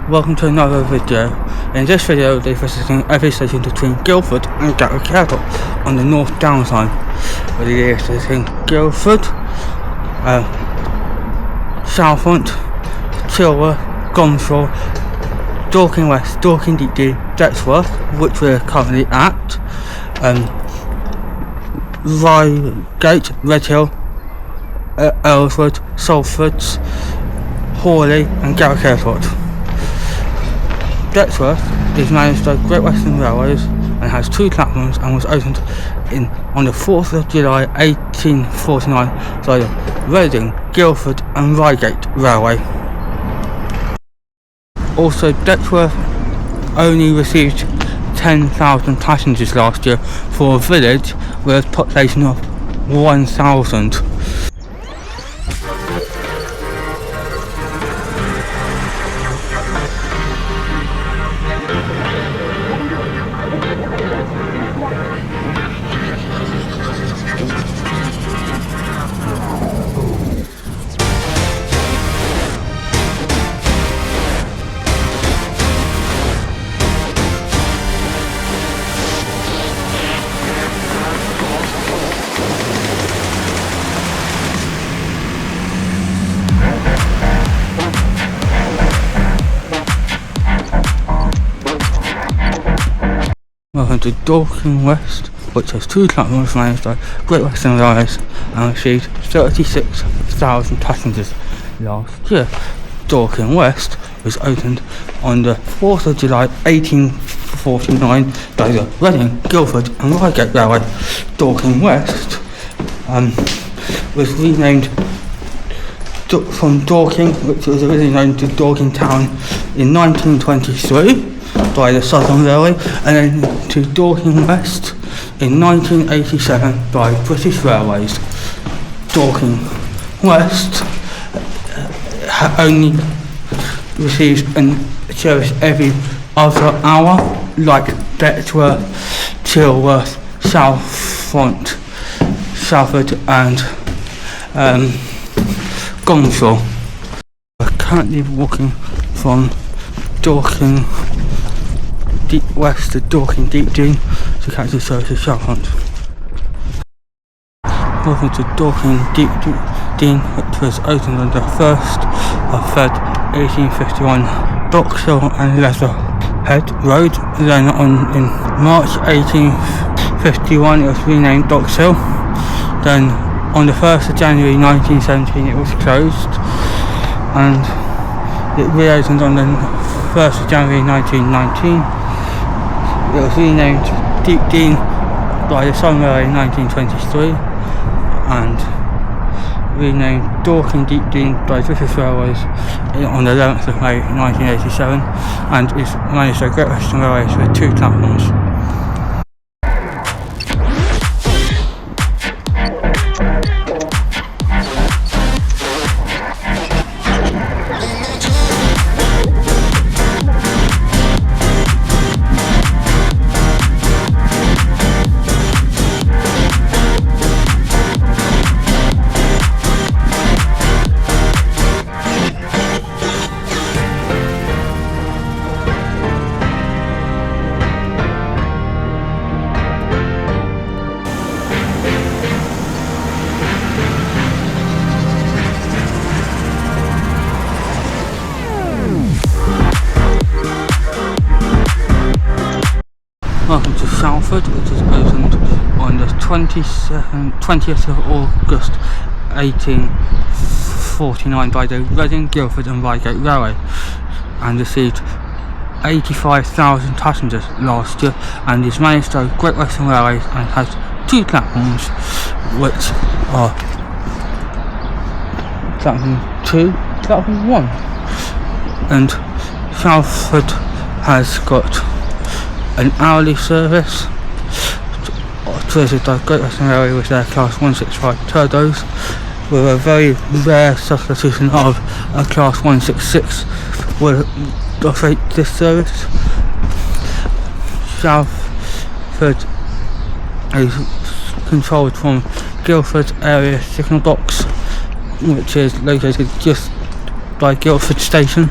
welcome to another video. In this video, they're visiting every station between Guilford and Gatwick Airport on the North Downside. We're visiting Guilford, Shalford, Chilworth, Gomshall, Dorking West, Dorking Deepdene, Betchworth, which we're currently at, Reigate, Redhill, Earlswood, Salford, Horley and Gatwick Airport. Betchworth is managed by Great Western Railways and has two platforms and was opened on the 4th of July 1849 by the Reigate, Guilford and Reigate Railway. Also, Betchworth only received 10,000 passengers last year for a village with a population of 1,000. Welcome to Dorking West, which has two platforms managed by Great Western Railways and received 36,000 passengers last year. Dorking West was opened on the 4th of July 1849 by the Reigate, Guilford and Reigate Railway. Dorking West was renamed from Dorking, which was originally known to Dorking Town, in 1923 by the Southern Railway, and then to Dorking West in 1987 by British Railways. Dorking West only receives a service every other hour, like Betchworth, Chilworth, Shalford and Gomshall. We're currently walking from Dorking West to Dorking Deepdene to catch the service to Shalford. Welcome to Dorking Deepdene, which was opened on the 1st of February 1851. Gomshall and Leatherhead Road. Then in March 1851 it was renamed Gomshall. Then on the 1st of January 1917 it was closed, and it reopened on the 1st of January 1919. It was renamed Deepdene by the Southern Railway in 1923 and renamed Dorking Deepdene by British Railways on the 11th of May 1987 and is managed by Great Western Railways with two platforms. Welcome to Shalford, which was opened on the 20th of August 1849 by the Reigate, Guilford and Reigate Railway and received 85,000 passengers last year and is managed by Great Western Railways and has two platforms, which are platform 2, platform 1. And Shalford has got an hourly service operated by Great Western Railway with their Class 165 turbos, with a very rare substitution of a Class 166 will operate this service. Shalford is controlled from Guilford area signal box, which is located just by Guilford station.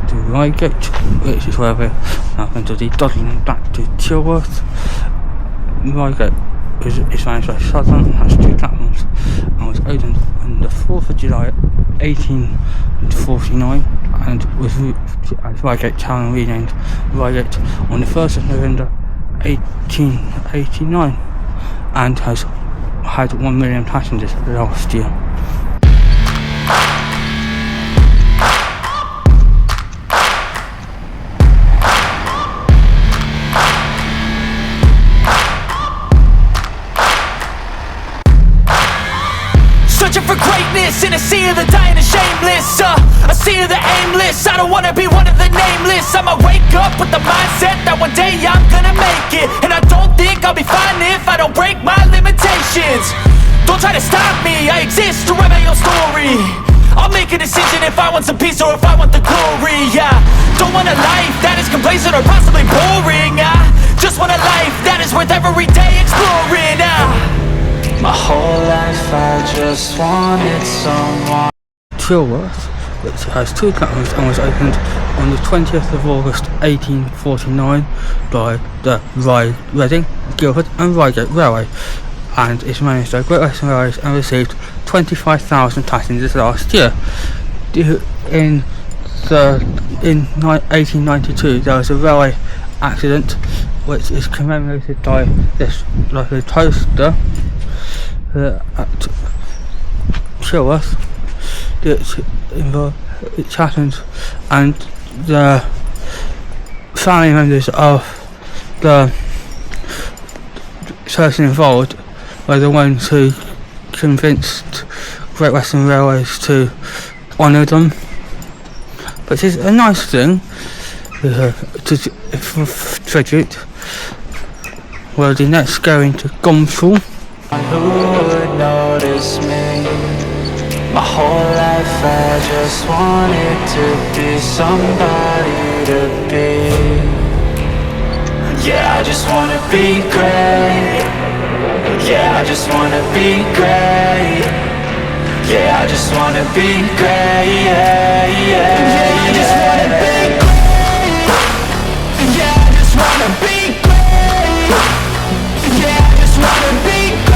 to Reigate, which is where we're now going to be dodging back to Chilworth. Reigate is managed by Southern and has 2 platforms and was opened on the 4th of July 1849 and was as Reigate Town renamed Reigate on the 1st of November 1889 and has had 1 million passengers last year. Searching for greatness in a sea of the dying and shameless, a sea of the aimless. I don't wanna be one of the nameless. I'ma wake up with the mindset that one day I'm gonna make it, and I don't think I'll be fine if I don't break my limitations. Don't try to stop me, I exist to write my own story. I'll make a decision if I want some peace or if I want the glory. Yeah, don't want a life that is complacent or possibly boring. I just want a life that is worth every day exploring. My whole life I just wanted someone. Chilworth, which has 2 platforms and was opened on the 20th of August 1849 by the Reading, Guilford and Reigate Railway, and is managed by Great Western Railways and received 25,000 passengers last year. In 1892 there was a railway accident which is commemorated by this lovely poster at Chilworth. It happened, and the family members of the person involved were the ones who convinced Great Western Railways to honour them, which is a nice thing to tribute. We'll be next going to Gomshall. Who would notice me? My whole life I just wanted to be somebody to be. Yeah, I just wanna be great. Yeah, I just wanna be great. Yeah, I just wanna be great. Yeah, yeah, I just wanna be great. Yeah, I just wanna be great. Yeah, I just wanna be great.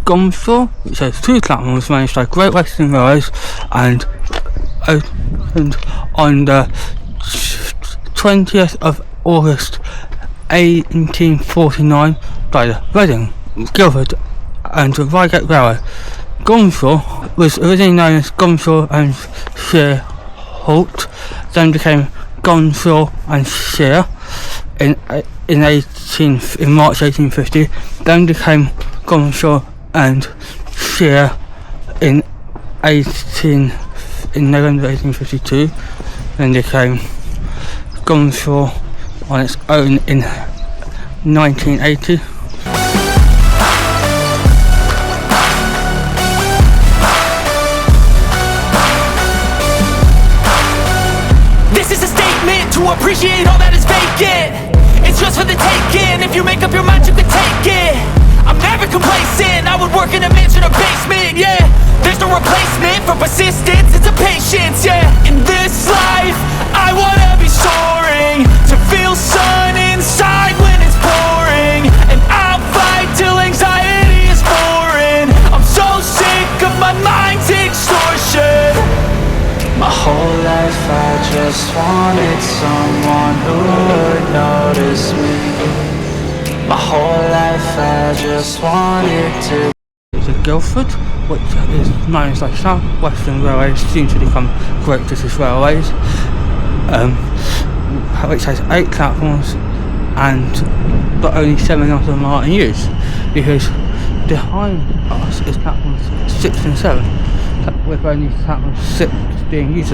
Gomshall, which has 2 platforms managed by Great Western Railways and opened on the 20th of August 1849 by the Reading, Guilford and Reigate Railway. Gomshall was originally known as Gomshall and Shearholt, then became Gomshall and Shear in March 1850, then became Gomshall and Shear in November 1852, then became Gomshall on its own in 1980. This is a statement to appreciate all that is vacant. It's just for the taking. If you make up your mind, you can take it. I'm never complacent, I would work in a mansion or basement, yeah. There's no replacement for persistence, it's a patience, yeah. In this life, I wanna be soaring, to feel sun inside when it's pouring, and I'll fight till anxiety is foreign. I'm so sick of my mind's extortion. My whole life I just wanted someone who would notice me. My whole life I just wanted to. It's a Guilford, which is managed by South Western Railways, soon to become Great British Railways, which has 8 platforms but only 7 of them are in use, because behind us is platforms 6 and 7, with only platform 6 being used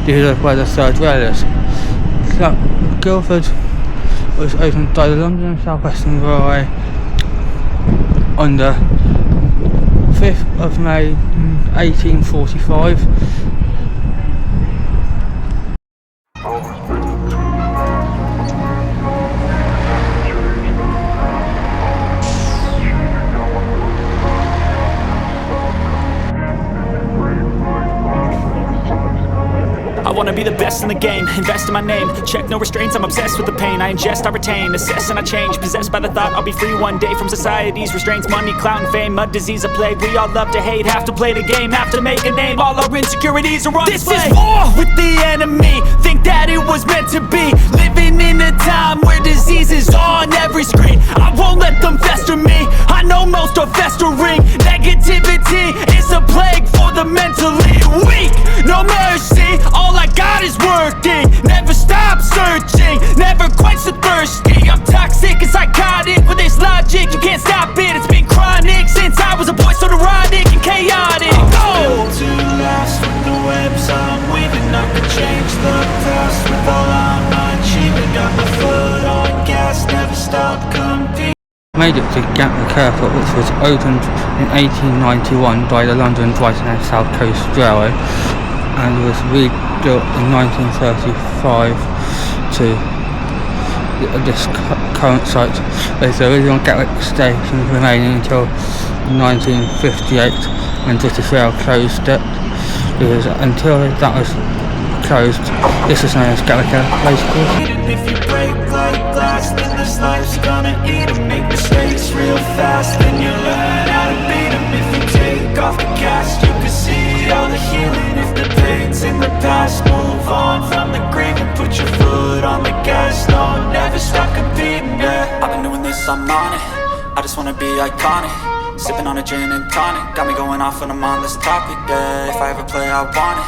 because of where the 3rd rail is. Guilford was opened by the London and South Western Railway on the 5th of May 1845. wanna be the best in the game, invest in my name, check no restraints, I'm obsessed with the pain. I ingest, I retain, assess and I change, possessed by the thought I'll be free one day from society's restraints. Money, clout and fame, mud, disease, a plague. We all love to hate, have to play the game, have to make a name. All our insecurities are on display. This is war with the enemy, think that it was meant to be. Living in a time where disease is on every screen. I won't let them fester me, I know most are festering. Negativity is a plague for the mentally weak. No mercy, all I got is working. Never stop searching, never quite so thirsty. I'm toxic and psychotic with this logic, you can't stop it. It's been chronic since I was a boy, so neurotic and chaotic. I'm built to last with the webs I'm weaving. I could change the past with all I'm achieving. Got my foot on gas, never stop competing. Made it to Gatwick Airport, which was opened in 1891 by the London, Brighton and South Coast Railway, and was rebuilt in 1935 to this current site. There's the original Gatwick station remaining until 1958 when British Rail closed it. Until that was closed, this was known as Gatwick Airport. If you break like glass, then this life's gonna eat 'em. Make mistakes real fast, then you learn how to beat 'em. If you take off the cast, you can see all the healing. If the pain's in the past, move on from the grave and put your foot on the gas. No, never stop competing, yeah. I've been doing this, I'm on it, I just wanna be iconic. Sipping on a gin and tonic, got me going off when I'm on this topic, yeah. If I ever play, I want it,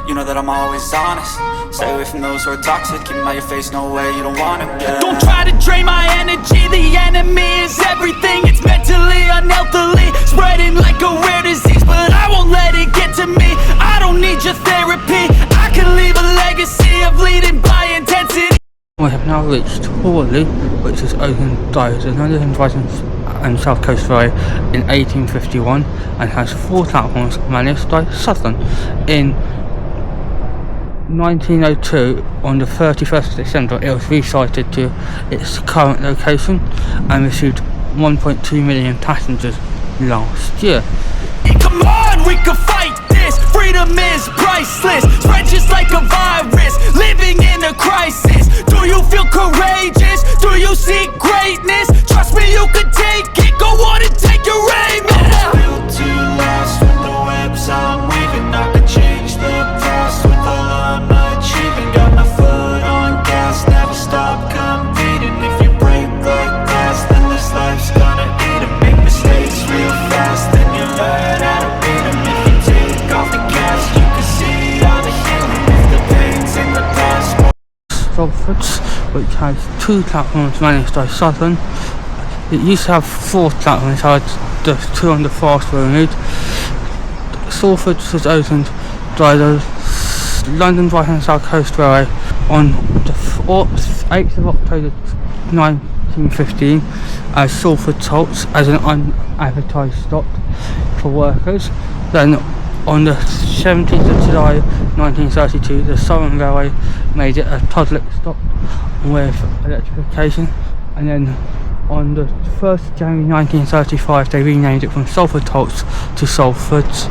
you know that I'm always honest. Stay away from those who are toxic, keep them out your face, no way, you don't want it, yeah. Don't try to drain my energy, the enemy is everything. It's mentally, unhealthily, spreading like a rare disease. But I won't let it get to me, I don't need your therapy. I can leave a legacy of leading by intensity. We have now reached Horley, which was opened by the London, Brighton and South Coast Railway in 1851 and has 4 platforms managed by Southern. In 1902, on the 31st of December, it was resited to its current location and received 1.2 million passengers last year. Come on, we can fight this. Freedom is priceless, spread just like a virus. Living in a crisis. Do you feel courageous? Do you seek greatness? Trust me, you can take it. Go on and take your aim. I'm built to last with the webs I'm weaving. I could change the past with all I'm achieving. Got my foot on gas, never stop competing. If you break like glass, then this life's gonna eat 'em. Make mistakes real fast, then you learn how to beat 'em. If you take off the gas, you can see all the healing. If the pain's in the past. Shalford, which has 2 platforms managed by Southern. It used to have 4 platforms, however the 2 on the fast were removed. Salford was opened by the London, Brighton and South Coast Railway on the 8th of October 1915 as Salford Salts as an unadvertised stop for workers. Then on the 17th of July 1932, the Southern Railway made it a public stop with electrification, and then on the 1st of January 1935 they renamed it from Salford Salts to Salford's,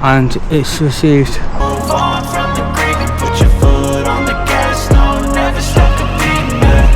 and it's received Move on from the grave and put your foot on the gas. No, never stop competing, yeah.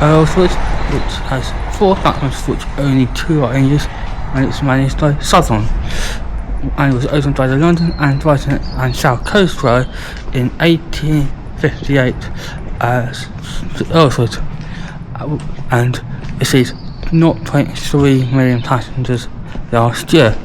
Earlswood, which has 4 platforms, for which only 2 are in use, and it's managed by Southern, and it was opened by the London and Brighton and South Coast Railway in 1858 as Earlswood, and received 0.3 million passengers last year.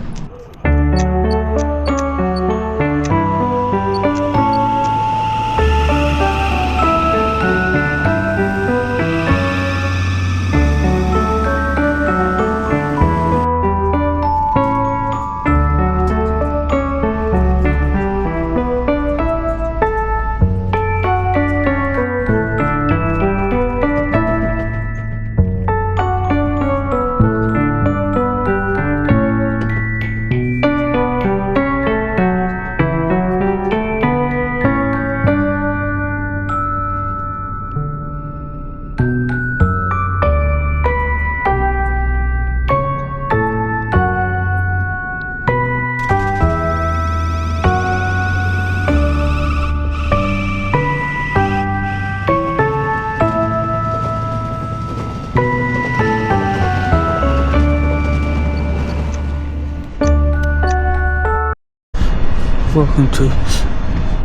Welcome to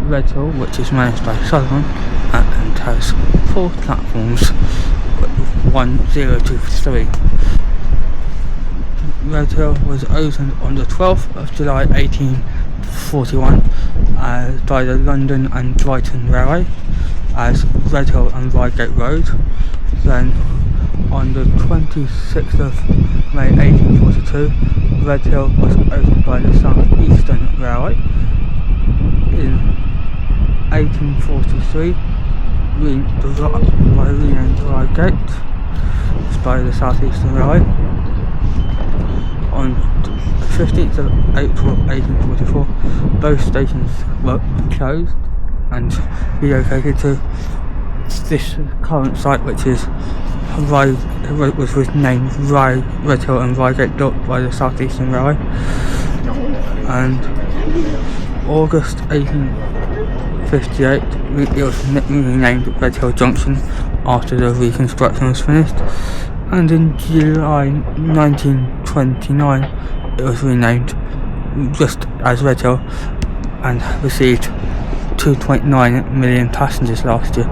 Redhill, which is managed by Sullivan and has 4 platforms, 1, 0, 2, 3. Redhill was opened on the 12th of July 1841 by the London and Brighton Railway as Redhill and Reigate Road. Then on the 26th of May 1842, Redhill was opened by the South Eastern Railway. In 1843, renamed Reigate by the South Eastern Railway. On the 15th of April 1844, both stations were closed and relocated to this current site, which is was named Redhill and Reigate, built by the South Eastern Railway. And August 1858, it was renamed Redhill Junction after the reconstruction was finished. And in July 1929, it was renamed just as Redhill and received 2.9 million passengers last year.